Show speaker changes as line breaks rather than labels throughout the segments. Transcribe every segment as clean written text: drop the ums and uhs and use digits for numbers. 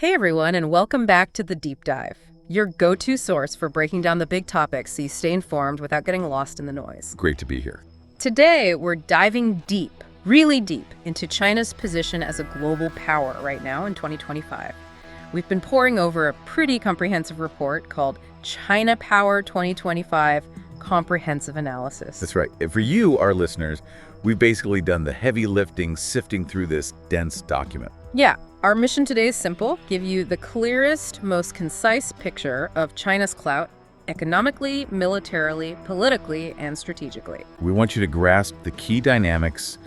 Hey everyone, and welcome back to The Deep Dive, your go-to source for breaking down the big topics so you stay informed without getting lost in the noise.
Great to be here.
Today, we're diving deep, really deep, into China's position as a global power right now in 2025. We've been poring over a pretty comprehensive report called China Power 2025 Comprehensive Analysis.
That's right. And for you, our listeners, we've basically done the heavy lifting, sifting through this dense document.
Yeah. Our mission today is simple: give you the clearest, most concise picture of China's clout economically, militarily, politically, and strategically.
We want you to grasp the key dynamics,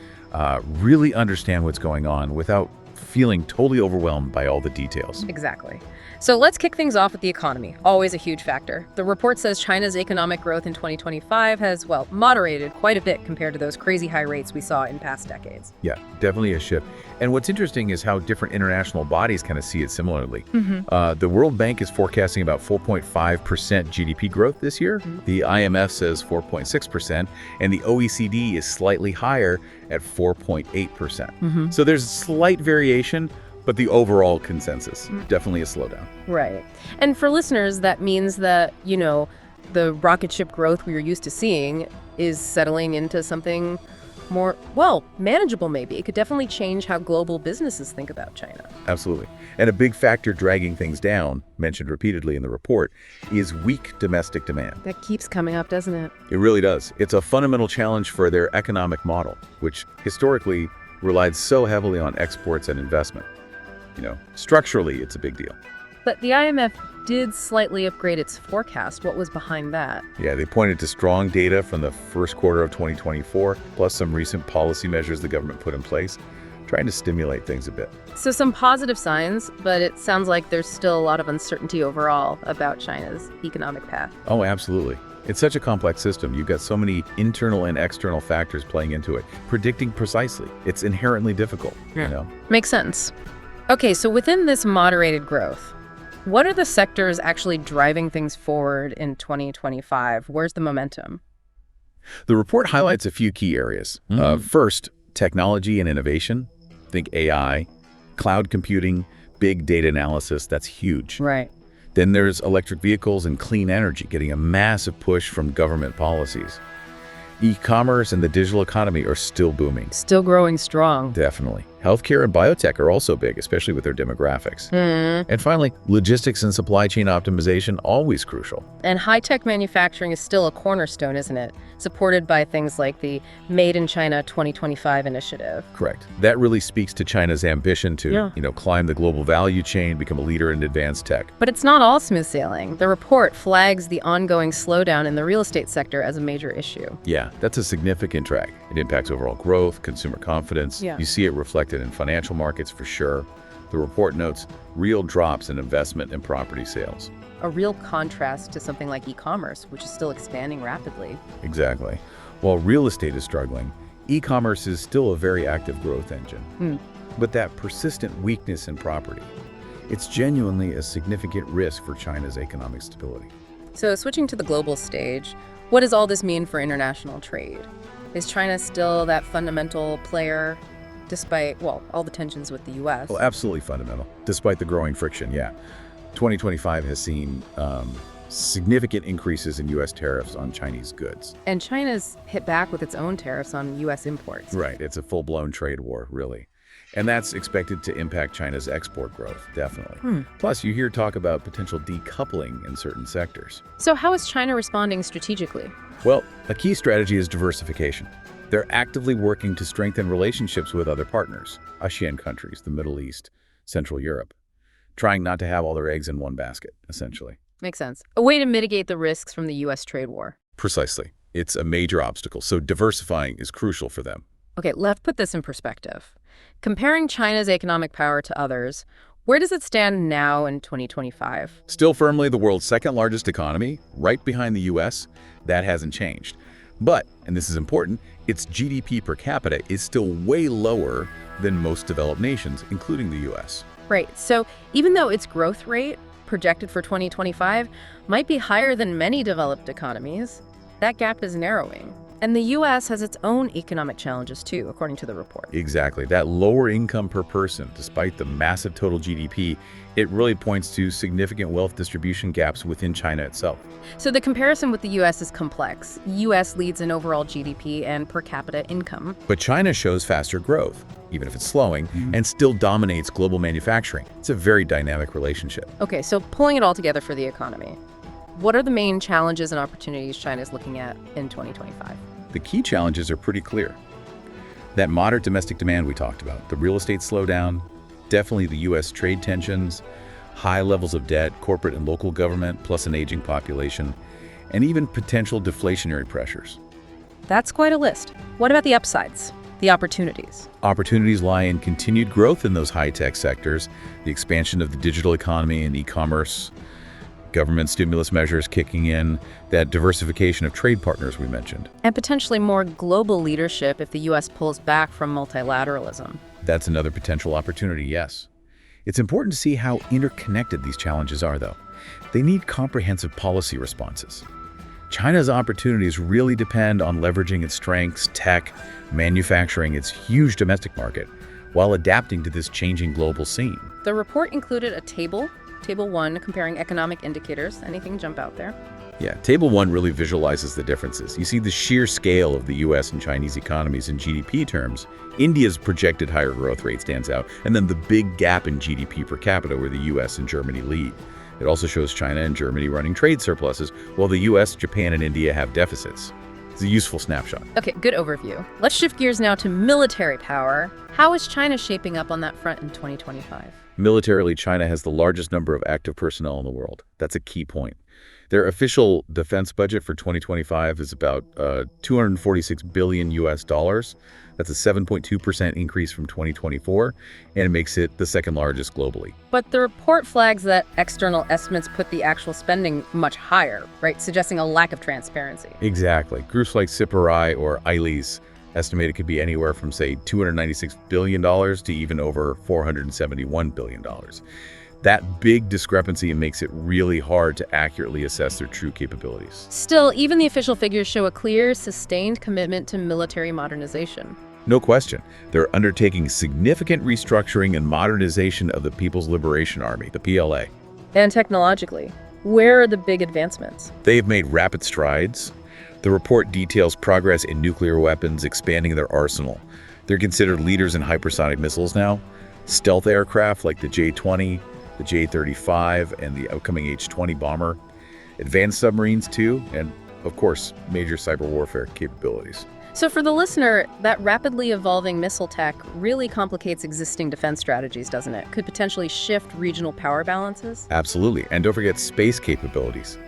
really understand what's going on without feeling totally overwhelmed by all the details.
Exactly. So let's kick things off with the economy, always a huge factor. The report says China's economic growth in 2025 has, moderated quite a bit compared to those crazy high rates we saw in past decades.
Yeah, definitely a shift. And what's interesting is how different international bodies kind of see it similarly. The World Bank is forecasting about 4.5% GDP growth this year. The IMF says 4.6%, and the OECD is slightly higher at 4.8%. So there's a slight variation, but the overall consensus, definitely a slowdown.
Right. And for listeners, that means that, the rocket ship growth we were used to seeing is settling into something more, manageable maybe. It could definitely change how global businesses think about China.
Absolutely. And a big factor dragging things down, mentioned repeatedly in the report, is weak domestic demand.
That keeps coming up, doesn't it?
It really does. It's a fundamental challenge for their economic model, which historically relied so heavily on exports and investment. Structurally, it's a big deal.
But the IMF did slightly upgrade its forecast. What was behind that?
Yeah, they pointed to strong data from the first quarter of 2024, plus some recent policy measures the government put in place, trying to stimulate things a bit.
So some positive signs, but it sounds like there's still a lot of uncertainty overall about China's economic path.
Oh, absolutely. It's such a complex system. You've got so many internal and external factors playing into it. Predicting precisely, it's inherently difficult.
Makes sense. Okay, so within this moderated growth, what are the sectors actually driving things forward in 2025? Where's the momentum?
The report highlights a few key areas. First, technology and innovation. Think AI, cloud computing, big data analysis. That's huge.
Right.
Then there's electric vehicles and clean energy getting a massive push from government policies. E-commerce and the digital economy are still booming.
Still growing strong.
Definitely. Healthcare and biotech are also big, especially with their demographics. And finally, logistics and supply chain optimization, always crucial.
And high-tech manufacturing is still a cornerstone, isn't it? Supported by things like the Made in China 2025 initiative.
Correct. That really speaks to China's ambition to, climb the global value chain, become a leader in advanced tech.
But it's not all smooth sailing. The report flags the ongoing slowdown in the real estate sector as a major issue.
Yeah, that's a significant drag. It impacts overall growth, consumer confidence.
Yeah.
You see it reflected in financial markets for sure. The report notes real drops in investment and property sales.
A real contrast to something like e-commerce, which is still expanding rapidly.
Exactly. While real estate is struggling, e-commerce is still a very active growth engine. But that persistent weakness in property, it's genuinely a significant risk for China's economic stability.
So switching to the global stage, what does all this mean for international trade? Is China still that fundamental player despite, all the tensions with the U.S.?
Well, absolutely fundamental, despite the growing friction, yeah. 2025 has seen significant increases in U.S. tariffs on Chinese goods.
And China's hit back with its own tariffs on U.S. imports.
Right, it's a full-blown trade war, really. And that's expected to impact China's export growth, definitely. Plus, you hear talk about potential decoupling in certain sectors.
So how is China responding strategically?
Well, a key strategy is diversification. They're actively working to strengthen relationships with other partners, ASEAN countries, the Middle East, Central Europe, trying not to have all their eggs in one basket, essentially.
Makes sense. A way to mitigate the risks from the U.S. trade war.
Precisely. It's a major obstacle, so diversifying is crucial for them.
Okay, let's put this in perspective. Comparing China's economic power to others, where does it stand now in 2025?
Still firmly the world's second largest economy, right behind the U.S. That hasn't changed. But, and this is important, its GDP per capita is still way lower than most developed nations, including the U.S.
Right. So even though its growth rate projected for 2025 might be higher than many developed economies, that gap is narrowing. And the U.S. has its own economic challenges, too, according to the report.
Exactly. That lower income per person, despite the massive total GDP, it really points to significant wealth distribution gaps within China itself.
So the comparison with the U.S. is complex. U.S. leads in overall GDP and per capita income.
But China shows faster growth, even if it's slowing, and still dominates global manufacturing. It's a very dynamic relationship.
Okay, so pulling it all together for the economy, what are the main challenges and opportunities China is looking at in 2025?
The key challenges are pretty clear. That moderate domestic demand we talked about, the real estate slowdown, definitely the U.S. trade tensions, high levels of debt, corporate and local government, plus an aging population, and even potential deflationary pressures.
That's quite a list. What about the upsides, the opportunities?
Opportunities lie in continued growth in those high-tech sectors, the expansion of the digital economy and e-commerce, government stimulus measures kicking in, that diversification of trade partners we mentioned.
And potentially more global leadership if the U.S. pulls back from multilateralism.
That's another potential opportunity, yes. It's important to see how interconnected these challenges are, though. They need comprehensive policy responses. China's opportunities really depend on leveraging its strengths, tech, manufacturing, its huge domestic market, while adapting to this changing global scene.
The report included a Table 1, comparing economic indicators. Anything jump out there?
Yeah, Table 1 really visualizes the differences. You see the sheer scale of the U.S. and Chinese economies in GDP terms. India's projected higher growth rate stands out, and then the big gap in GDP per capita where the U.S. and Germany lead. It also shows China and Germany running trade surpluses, while the U.S., Japan, and India have deficits. It's a useful snapshot.
Okay, good overview. Let's shift gears now to military power. How is China shaping up on that front in 2025?
Militarily, China has the largest number of active personnel in the world. That's a key point. Their official defense budget for 2025 is about $246 billion US dollars. That's a 7.2% increase from 2024, and it makes it the second largest globally.
But the report flags that external estimates put the actual spending much higher, right? Suggesting a lack of transparency.
Exactly. Groups like SIPRI or ILES estimate it could be anywhere from, say, $296 billion to even over $471 billion. That big discrepancy makes it really hard to accurately assess their true capabilities.
Still, even the official figures show a clear, sustained commitment to military modernization.
No question. They're undertaking significant restructuring and modernization of the People's Liberation Army, the PLA.
And technologically, where are the big advancements?
They've made rapid strides. The report details progress in nuclear weapons, expanding their arsenal. They're considered leaders in hypersonic missiles now. Stealth aircraft like the J-20, the J-35, and the upcoming H-20 bomber. Advanced submarines too, and of course, major cyber warfare capabilities.
So for the listener, that rapidly evolving missile tech really complicates existing defense strategies, doesn't it? Could potentially shift regional power balances?
Absolutely, and don't forget space capabilities.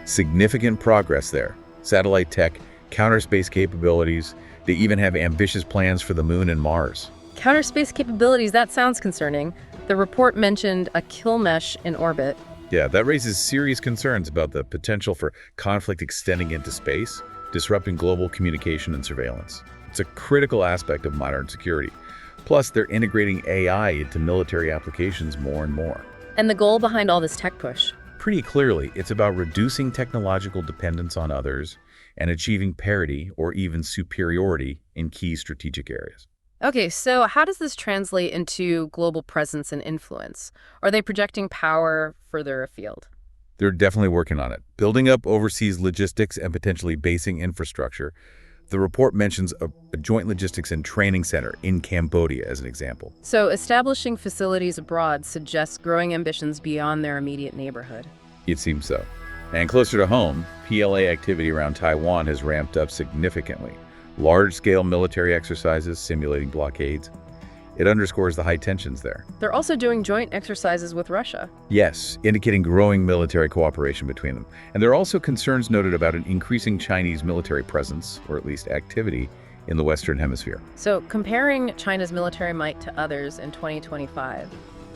Significant progress there. Satellite tech, counter space capabilities. They even have ambitious plans for the moon and Mars.
Counter space capabilities, that sounds concerning. The report mentioned a kill mesh in orbit.
Yeah, that raises serious concerns about the potential for conflict extending into space, disrupting global communication and surveillance. It's a critical aspect of modern security. Plus, they're integrating AI into military applications more and more.
And the goal behind all this tech push?
Pretty clearly, it's about reducing technological dependence on others and achieving parity or even superiority in key strategic areas.
Okay, so how does this translate into global presence and influence? Are they projecting power further afield?
They're definitely working on it, building up overseas logistics and potentially basing infrastructure. The report mentions a joint logistics and training center in Cambodia as an example.
So establishing facilities abroad suggests growing ambitions beyond their immediate neighborhood.
It seems so. And closer to home, PLA activity around Taiwan has ramped up significantly. Large-scale military exercises simulating blockades. It underscores the high tensions there.
They're also doing joint exercises with Russia.
Yes, indicating growing military cooperation between them. And there are also concerns noted about an increasing Chinese military presence, or at least activity, in the Western Hemisphere.
So comparing China's military might to others in 2025,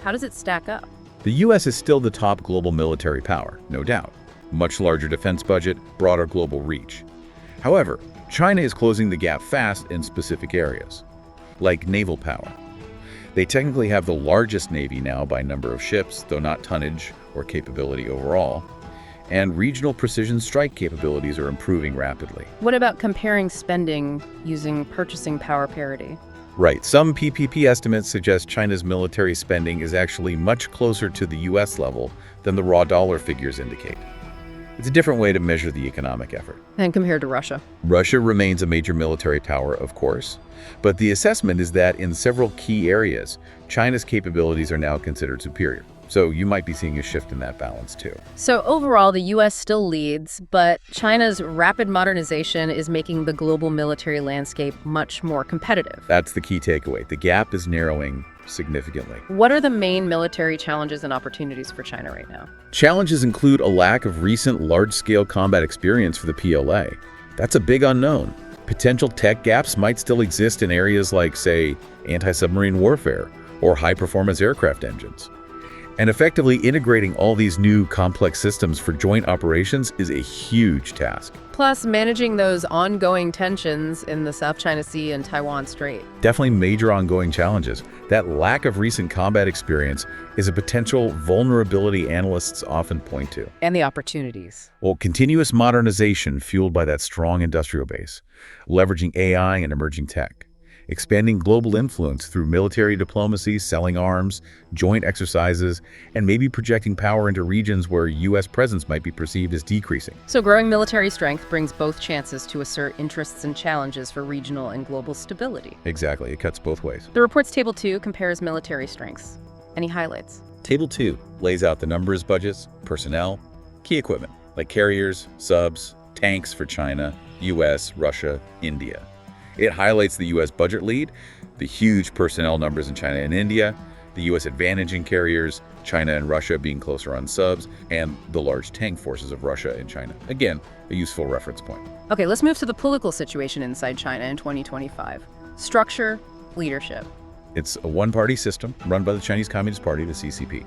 how does it stack up?
The U.S. is still the top global military power, no doubt. Much larger defense budget, broader global reach. However, China is closing the gap fast in specific areas, like naval power. They technically have the largest navy now by number of ships, though not tonnage or capability overall. and regional precision strike capabilities are improving rapidly.
What about comparing spending using purchasing power parity?
Right. Some PPP estimates suggest China's military spending is actually much closer to the U.S. level than the raw dollar figures indicate. It's a different way to measure the economic effort.
And compared to Russia?
Russia remains a major military power, of course, but the assessment is that in several key areas, China's capabilities are now considered superior. So you might be seeing a shift in that balance too.
So overall, the U.S. still leads, but China's rapid modernization is making the global military landscape much more competitive.
That's the key takeaway. The gap is narrowing significantly.
What are the main military challenges and opportunities for China right now?
Challenges include a lack of recent large-scale combat experience for the PLA. That's a big unknown. Potential tech gaps might still exist in areas like, say, anti-submarine warfare or high-performance aircraft engines. And effectively integrating all these new complex systems for joint operations is a huge task.
Plus, managing those ongoing tensions in the South China Sea and Taiwan Strait.
Definitely major ongoing challenges. That lack of recent combat experience is a potential vulnerability analysts often point to.
And the opportunities.
Well, continuous modernization fueled by that strong industrial base, leveraging AI and emerging tech. Expanding global influence through military diplomacy, selling arms, joint exercises, and maybe projecting power into regions where U.S. presence might be perceived as decreasing.
So growing military strength brings both chances to assert interests and challenges for regional and global stability.
Exactly. It cuts both ways.
The report's Table 2 compares military strengths. Any highlights?
Table 2 lays out the numbers, budgets, personnel, key equipment, like carriers, subs, tanks for China, U.S., Russia, India. It highlights the U.S. budget lead, the huge personnel numbers in China and India, the U.S. advantage in carriers, China and Russia being closer on subs, and the large tank forces of Russia and China. Again, a useful reference point.
Okay, let's move to the political situation inside China in 2025. Structure, leadership.
It's a one-party system run by the Chinese Communist Party, the CCP.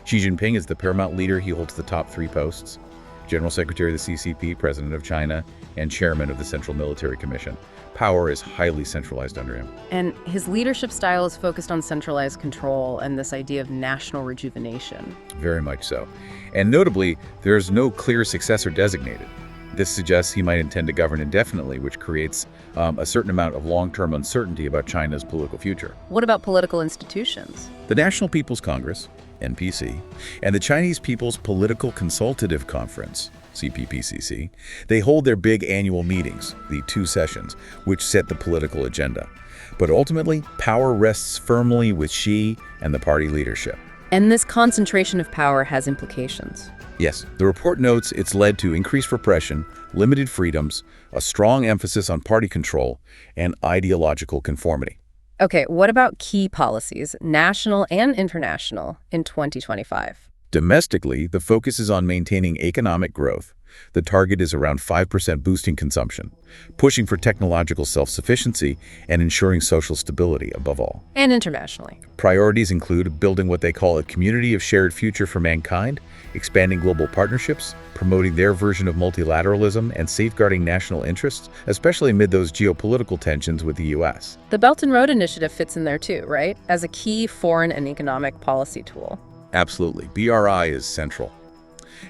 Xi Jinping is the paramount leader. He holds the top 3 posts: General Secretary of the CCP, President of China, and Chairman of the Central Military Commission. Power is highly centralized under him.
And his leadership style is focused on centralized control and this idea of national rejuvenation.
Very much so. And notably, there's no clear successor designated. This suggests he might intend to govern indefinitely, which creates a certain amount of long-term uncertainty about China's political future.
What about political institutions?
The National People's Congress, NPC, and the Chinese People's Political Consultative Conference, CPPCC, they hold their big annual meetings, the 2 sessions, which set the political agenda. But ultimately, power rests firmly with Xi and the party leadership.
And this concentration of power has implications.
Yes, the report notes it's led to increased repression, limited freedoms, a strong emphasis on party control, and ideological conformity.
Okay, what about key policies, national and international, in 2025?
Domestically, the focus is on maintaining economic growth. The target is around 5% boosting consumption, pushing for technological self-sufficiency, and ensuring social stability above all.
And internationally?
Priorities include building what they call a community of shared future for mankind, expanding global partnerships, promoting their version of multilateralism, and safeguarding national interests, especially amid those geopolitical tensions with the U.S.
The Belt and Road Initiative fits in there too, right? As a key foreign and economic policy tool.
Absolutely. BRI is central.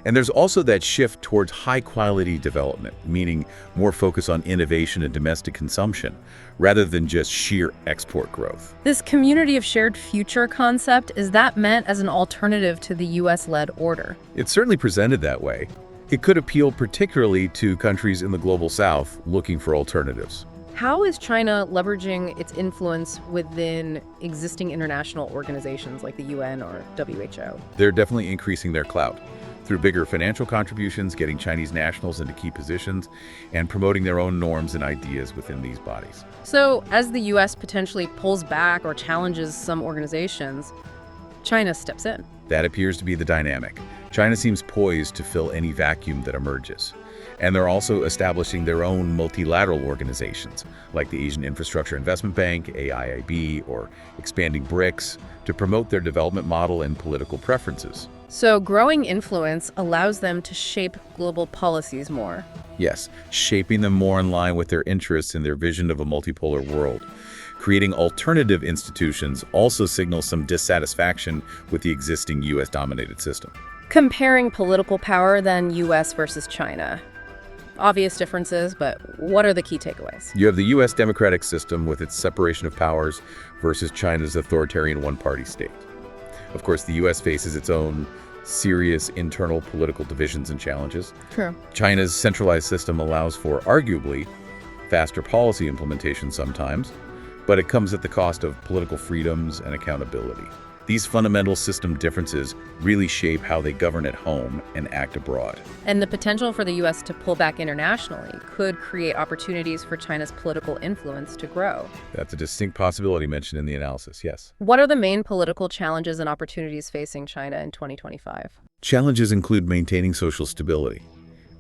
And there's also that shift towards high-quality development, meaning more focus on innovation and domestic consumption, rather than just sheer export growth.
This community of shared future concept, is that meant as an alternative to the U.S.-led order?
It's certainly presented that way. It could appeal particularly to countries in the global south looking for alternatives.
How is China leveraging its influence within existing international organizations like the UN or WHO?
They're definitely increasing their clout through bigger financial contributions, getting Chinese nationals into key positions, and promoting their own norms and ideas within these bodies.
So, as the U.S. potentially pulls back or challenges some organizations, China steps in.
That appears to be the dynamic. China seems poised to fill any vacuum that emerges. And they're also establishing their own multilateral organizations, like the Asian Infrastructure Investment Bank, AIIB, or expanding BRICS, to promote their development model and political preferences.
So growing influence allows them to shape global policies more.
Yes, shaping them more in line with their interests and their vision of a multipolar world. Creating alternative institutions also signals some dissatisfaction with the existing U.S.-dominated system.
Comparing political power, then U.S. versus China. Obvious differences, but what are the key takeaways?
You have the U.S. democratic system with its separation of powers versus China's authoritarian one-party state. Of course, the U.S. faces its own serious internal political divisions and challenges.
True.
China's centralized system allows for, arguably, faster policy implementation sometimes, but it comes at the cost of political freedoms and accountability. These fundamental system differences really shape how they govern at home and act abroad.
And the potential for the U.S. to pull back internationally could create opportunities for China's political influence to grow.
That's a distinct possibility mentioned in the analysis, yes.
What are the main political challenges and opportunities facing China in 2025?
Challenges include maintaining social stability,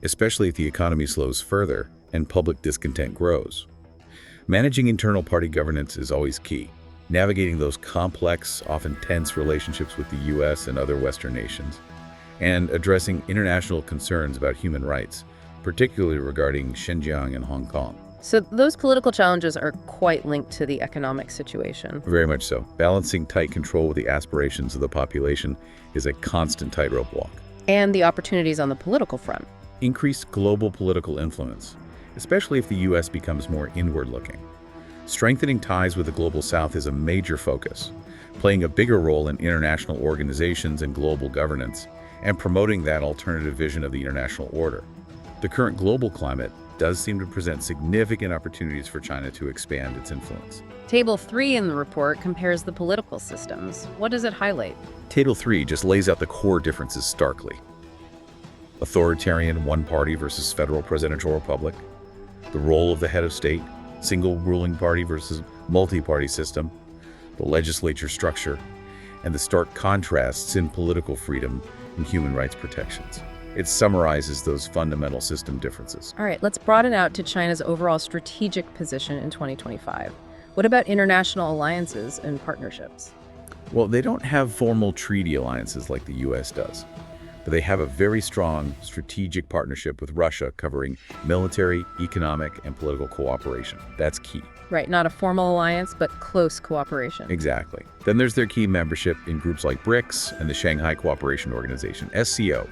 especially if the economy slows further and public discontent grows. Managing internal party governance is always key. Navigating those complex, often tense relationships with the U.S. and other Western nations, and addressing international concerns about human rights, particularly regarding Xinjiang and Hong Kong.
So those political challenges are quite linked to the economic situation.
Very much so. Balancing tight control with the aspirations of the population is a constant tightrope walk.
And the opportunities on the political front.
Increased global political influence, especially if the U.S. becomes more inward-looking. Strengthening ties with the Global South is a major focus, playing a bigger role in international organizations and global governance, and promoting that alternative vision of the international order. The current global climate does seem to present significant opportunities for China to expand its influence.
Table 3 in the report compares the political systems. What does it highlight?
Table 3 just lays out the core differences starkly. Authoritarian one-party versus federal presidential republic, the role of the head of state, single ruling party versus multi-party system, the legislature structure, and the stark contrasts in political freedom and human rights protections. It summarizes those fundamental system differences.
All right, let's broaden out to China's overall strategic position in 2025. What about international alliances and partnerships?
Well, they don't have formal treaty alliances like the U.S. does, but they have a very strong strategic partnership with Russia covering military, economic, and political cooperation. That's key.
Right, not a formal alliance, but close cooperation.
Exactly. Then there's their key membership in groups like BRICS and the Shanghai Cooperation Organization, SCO.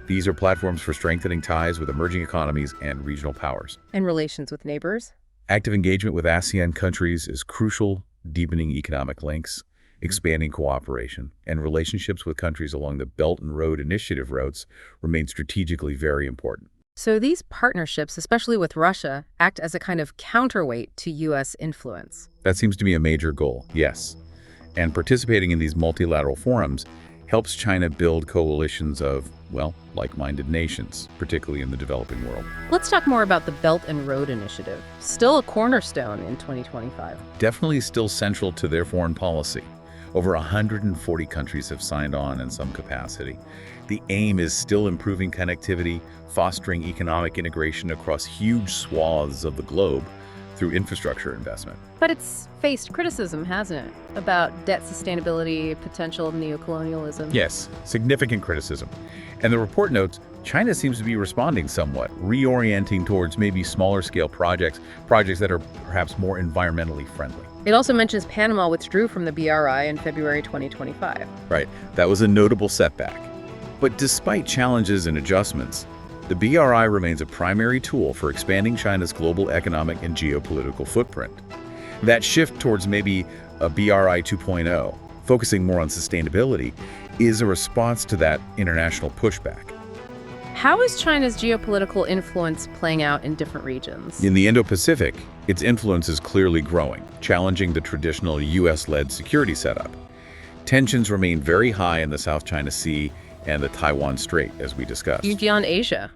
These are platforms for strengthening ties with emerging economies and regional powers.
And relations with neighbors?
Active engagement with ASEAN countries is crucial, deepening economic links, expanding cooperation, and relationships with countries along the Belt and Road Initiative routes remain strategically very important.
So these partnerships, especially with Russia, act as a kind of counterweight to U.S. influence.
That seems to be a major goal, yes. And participating in these multilateral forums helps China build coalitions of, well, like-minded nations, particularly in the developing world.
Let's talk more about the Belt and Road Initiative, still a cornerstone in 2025.
Definitely still central to their foreign policy. Over 140 countries have signed on in some capacity. The aim is still improving connectivity, fostering economic integration across huge swaths of the globe through infrastructure investment.
But it's faced criticism, hasn't it? About debt sustainability, potential neocolonialism.
Yes, significant criticism. And the report notes China seems to be responding somewhat, reorienting towards maybe smaller scale projects that are perhaps more environmentally friendly.
It also mentions Panama withdrew from the BRI in February 2025.
Right, that was a notable setback. But despite challenges and adjustments, the BRI remains a primary tool for expanding China's global economic and geopolitical footprint. That shift towards maybe a BRI 2.0, focusing more on sustainability, is a response to that international pushback.
How is China's geopolitical influence playing out in different regions?
In the Indo-Pacific, its influence is clearly growing, challenging the traditional U.S.-led security setup. Tensions remain very high in the South China Sea and the Taiwan Strait, as we discussed.
Beyond Asia.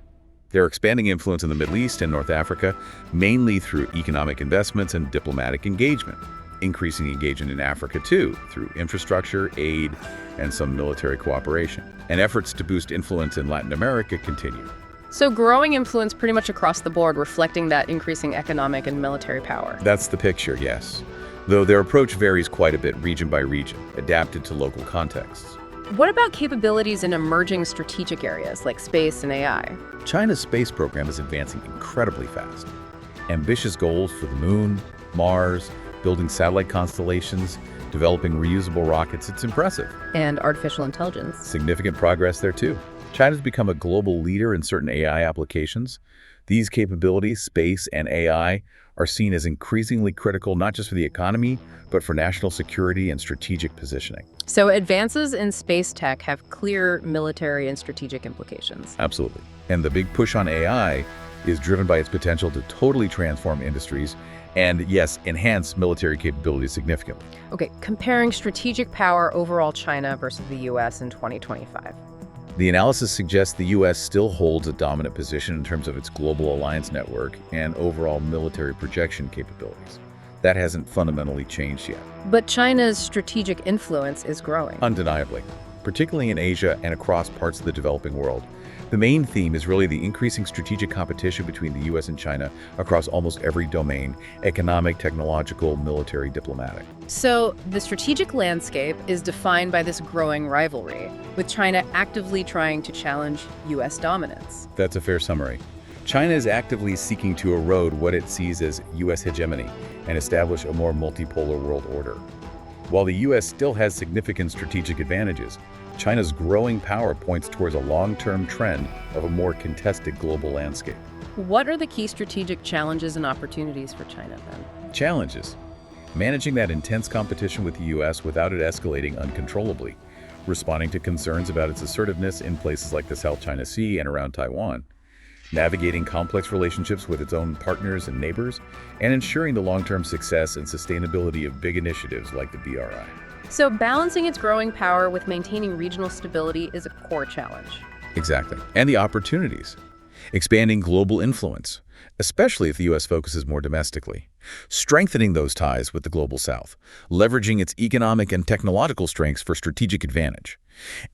They're expanding influence in the Middle East and North Africa, mainly through economic investments and diplomatic engagement. Increasing engagement in Africa, too, through infrastructure, aid, and some military cooperation. And efforts to boost influence in Latin America continue.
So growing influence pretty much across the board, reflecting that increasing economic and military power.
That's the picture, yes. Though their approach varies quite a bit region by region, adapted to local contexts.
What about capabilities in emerging strategic areas like space and AI?
China's space program is advancing incredibly fast. Ambitious goals for the Moon, Mars, building satellite constellations, Developing reusable rockets, it's impressive.
And artificial intelligence.
Significant progress there too. China's become a global leader in certain AI applications. These capabilities, space and AI, are seen as increasingly critical not just for the economy, but for national security and strategic positioning.
So advances in space tech have clear military and strategic implications.
Absolutely. And the big push on AI is driven by its potential to totally transform industries and, yes, enhance military capabilities significantly.
Okay, comparing strategic power overall China versus the U.S. in 2025.
The analysis suggests the U.S. still holds a dominant position in terms of its global alliance network and overall military projection capabilities. That hasn't fundamentally changed yet.
But China's strategic influence is growing.
Undeniably, particularly in Asia and across parts of the developing world. The main theme is really the increasing strategic competition between the U.S. and China across almost every domain: economic, technological, military, diplomatic.
So the strategic landscape is defined by this growing rivalry, with China actively trying to challenge U.S. dominance.
That's a fair summary. China is actively seeking to erode what it sees as U.S. hegemony and establish a more multipolar world order. While the U.S. still has significant strategic advantages, China's growing power points towards a long-term trend of a more contested global landscape.
What are the key strategic challenges and opportunities for China then?
Challenges: managing that intense competition with the U.S. without it escalating uncontrollably, responding to concerns about its assertiveness in places like the South China Sea and around Taiwan, navigating complex relationships with its own partners and neighbors, and ensuring the long-term success and sustainability of big initiatives like the BRI.
So balancing its growing power with maintaining regional stability is a core challenge.
Exactly. And the opportunities: expanding global influence, especially if the U.S. focuses more domestically, strengthening those ties with the global South, leveraging its economic and technological strengths for strategic advantage,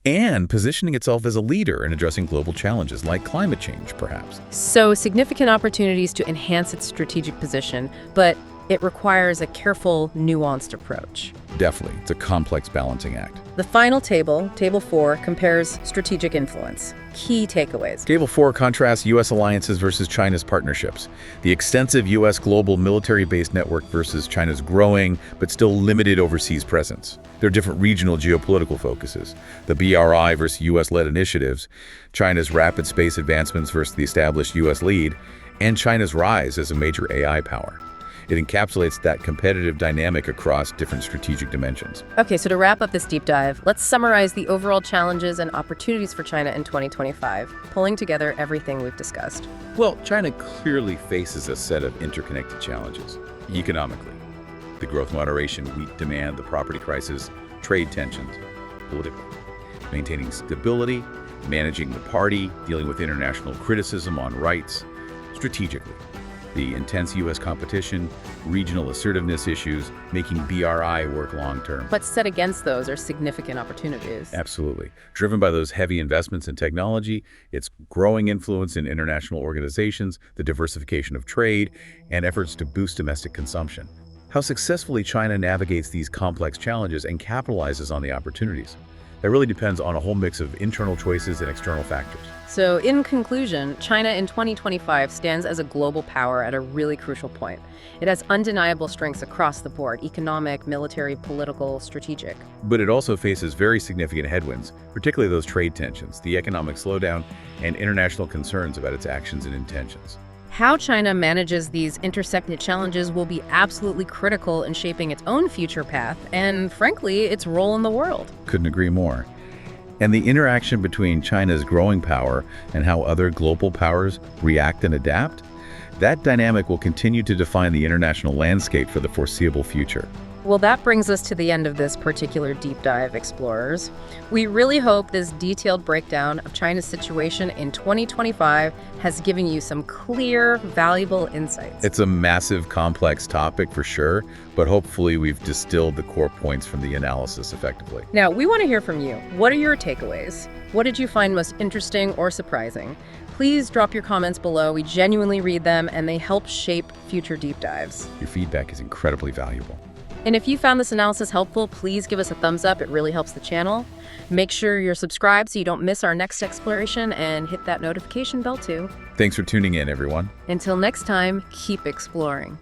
and positioning itself as a leader in addressing global challenges like climate change, perhaps.
So significant opportunities to enhance its strategic position, but it requires a careful, nuanced approach.
Definitely. It's a complex balancing act.
The final table, Table 4, compares strategic influence. Key takeaways.
Table 4 contrasts U.S. alliances versus China's partnerships. The extensive U.S. global military-based network versus China's growing but still limited overseas presence. There are different regional geopolitical focuses. The BRI versus U.S.-led initiatives, China's rapid space advancements versus the established U.S. lead, and China's rise as a major AI power. It encapsulates that competitive dynamic across different strategic dimensions.
Okay, so to wrap up this deep dive, let's summarize the overall challenges and opportunities for China in 2025, pulling together everything we've discussed.
Well, China clearly faces a set of interconnected challenges. Economically, the growth moderation, weak demand, the property crisis, trade tensions. Politically, maintaining stability, managing the party, dealing with international criticism on rights. Strategically, the intense U.S. competition, regional assertiveness issues, making BRI work long-term.
But set against those are significant opportunities.
Absolutely. Driven by those heavy investments in technology, its growing influence in international organizations, the diversification of trade, and efforts to boost domestic consumption. How successfully China navigates these complex challenges and capitalizes on the opportunities. That really depends on a whole mix of internal choices and external factors.
So in conclusion, China in 2025 stands as a global power at a really crucial point. It has undeniable strengths across the board: economic, military, political, strategic.
But it also faces very significant headwinds, particularly those trade tensions, the economic slowdown, and international concerns about its actions and intentions.
How China manages these intersected challenges will be absolutely critical in shaping its own future path and, frankly, its role in the world.
Couldn't agree more. And the interaction between China's growing power and how other global powers react and adapt, that dynamic will continue to define the international landscape for the foreseeable future.
Well, that brings us to the end of this particular deep dive, explorers. We really hope this detailed breakdown of China's situation in 2025 has given you some clear, valuable insights.
It's a massive, complex topic for sure, but hopefully we've distilled the core points from the analysis effectively.
Now, we want to hear from you. What are your takeaways? What did you find most interesting or surprising? Please drop your comments below. We genuinely read them, and they help shape future deep dives.
Your feedback is incredibly valuable.
And if you found this analysis helpful, please give us a thumbs up. It really helps the channel. Make sure you're subscribed so you don't miss our next exploration, and hit that notification bell too.
Thanks for tuning in, everyone.
Until next time, keep exploring.